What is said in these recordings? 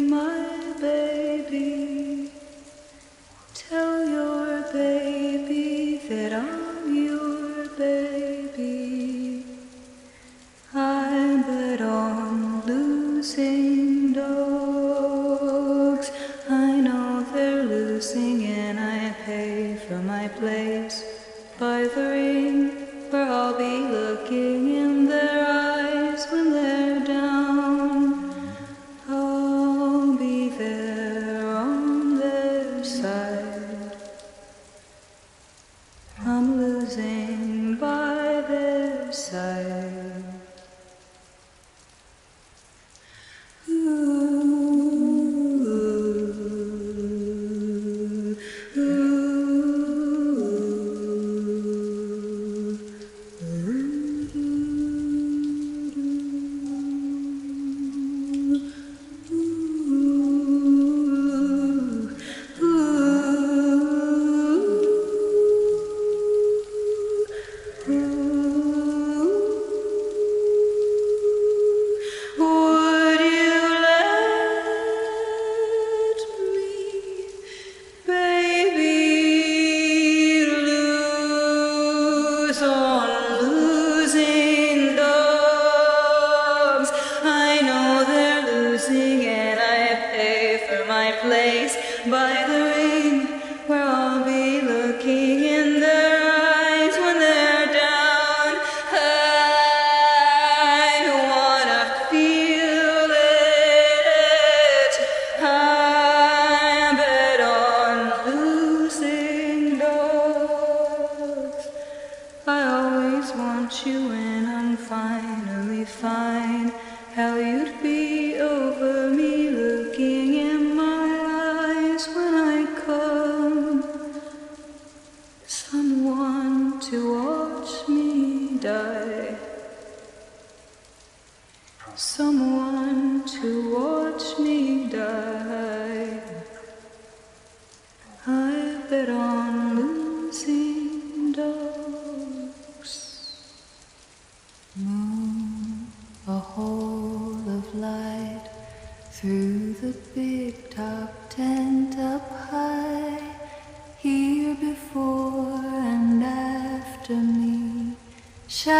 my baby. Tell your baby that I'm your baby. I bet on losing dogs. I know they're losing and I pay for my place by the ring where I'll be looking in their eyes when they're down. I'll be there on their side. I'm losing by their side. Place by the ring where I'll be looking in their eyes when they're down. I wanna feel it. I bet on losing dogs. I always want you when I'm finally fine. How you'd be over me looking in my when I come, someone to watch me die, someone to watch me die. I bet on losing dogs. Moon, a hole of light through the big top tent up high, here before and after me, shining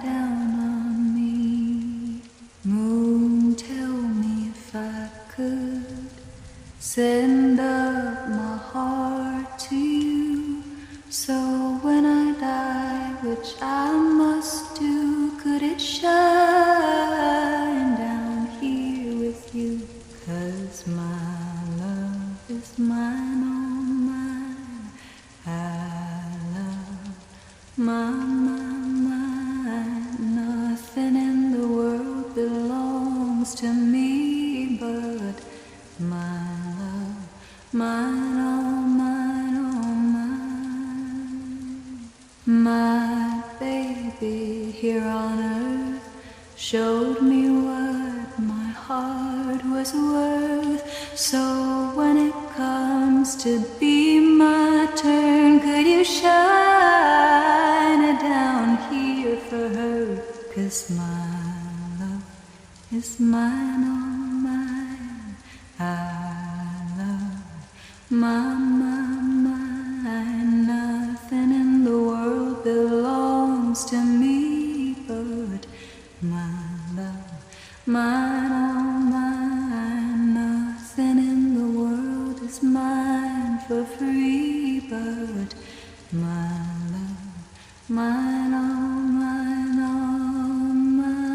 down on me. Moon, tell me if I could send up my heart to you, so when I die, which I must do, could it shine down here with you? 'Cause my love is mine, oh mine. I love mine. Nothing in the world belongs to me but my love, mine, oh mine, oh mine. My baby here on earth showed me what my heart was worth. So when it comes to be my turn, could you shine it down here for her? 'Cause my love is mine, oh mine. I love mine. Nothing in the world belongs to me but my love, mine, oh mine. Nothing in the world is mine for free but my love, mine, oh mine, oh mine.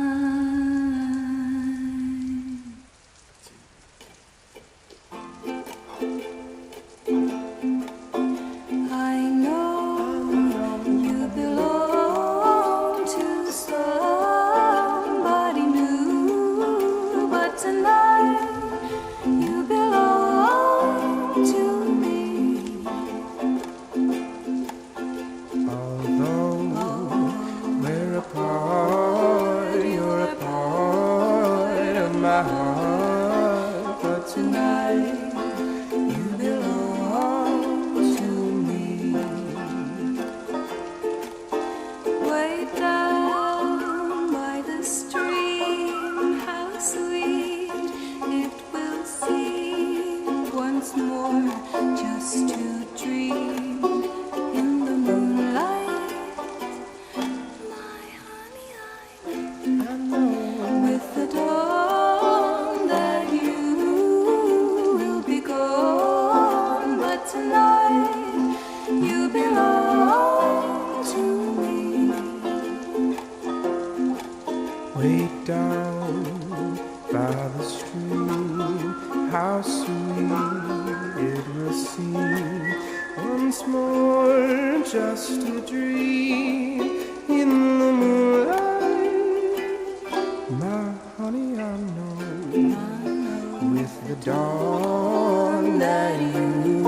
I know you belong to somebody new, but tonight you belong to me. Although we're apart, you're a part of my heart, but tonight you belong to me. Way down by the stream, how sweet once more just to dream in the moonlight. My honey, I know with the dawn that you will be gone, but tonight you belong to me. Way down by the stream, how sweet it will seem once more just to dream in the moonlight. My honey, I know with the dawn that you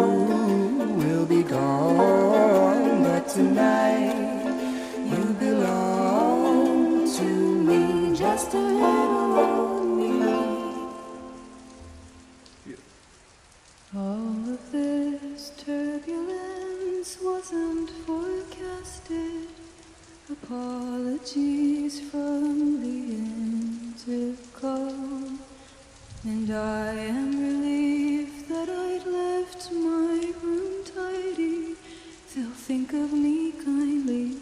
will be gone, but tonight you belong to me, just a little of me. All of this turbulence wasn't forecasted. Apologies from the intercom. And I am relieved that I'd left my room tidy. They'll think of me kindly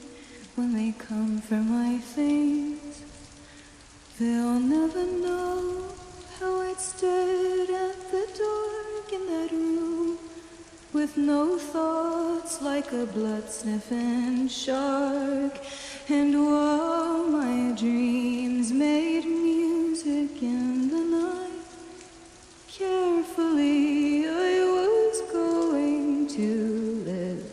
when they come for my things. They'll never know how I'd stared at the dark in that room with no thoughts, like a blood-sniffing shark. And while my dreams made music in the night, carefully I was going to live.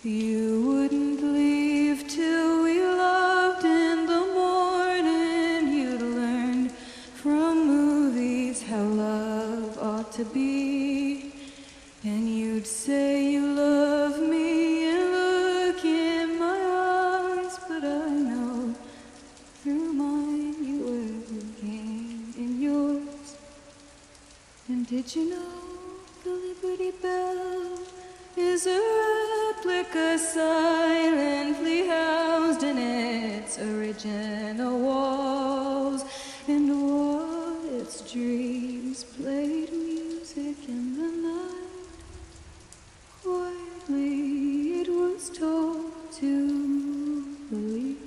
You wouldn't leave till we loved in the morning. You'd learned from movies how love ought to be. And you'd say you love me and look in my eyes. But I know through mine you were looking in yours. And did you know the Liberty Bell is a replica silently housed in its original walls? And while its dreams played music in the night, quietly it was told to believe.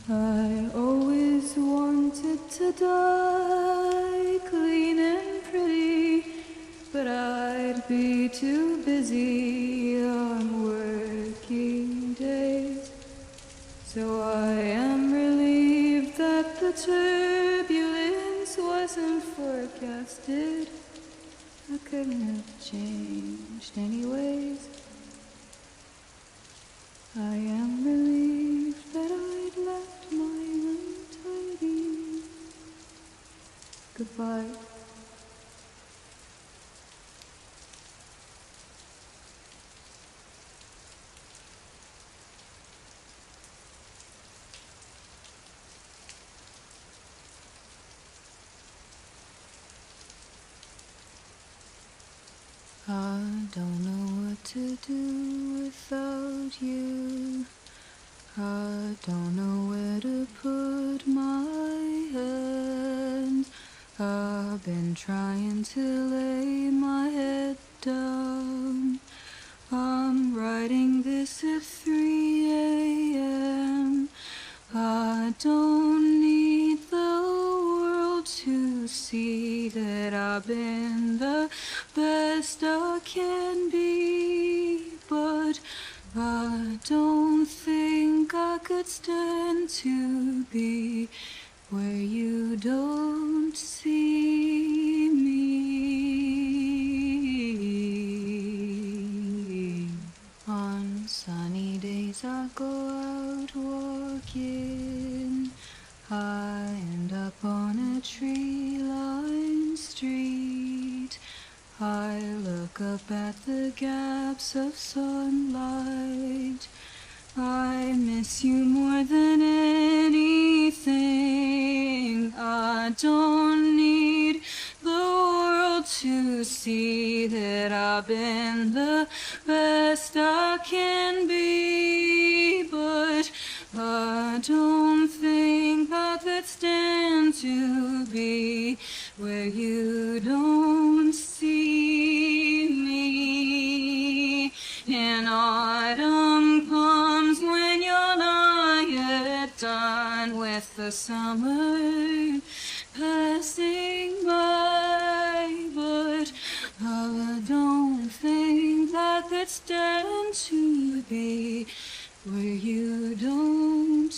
I always wanted to die clean and pretty, but I'd be too busy on working days. So I am relieved that the turbulence wasn't forecasted. I couldn't have changed anyways. I am relieved that I'd left my room tidy. Goodbye. I don't know what to do without you. I don't know where to put my hands. I've been trying to lay my head down. I'm writing this at 3 a.m. I don't need the world to see that I've been the best I can be, but I don't think I could stand to be where you don't see me. On sunny days I go out walking. I end up on a tree-lined street. I look up at the gaps of sunlight. I miss you more than anything. I don't need the world to see that I've been the best I can be, but I don't think I could stand to be where you don't see me. And autumn comes when you're not yet done with the summer passing by, but I don't think I could stand to be where you don't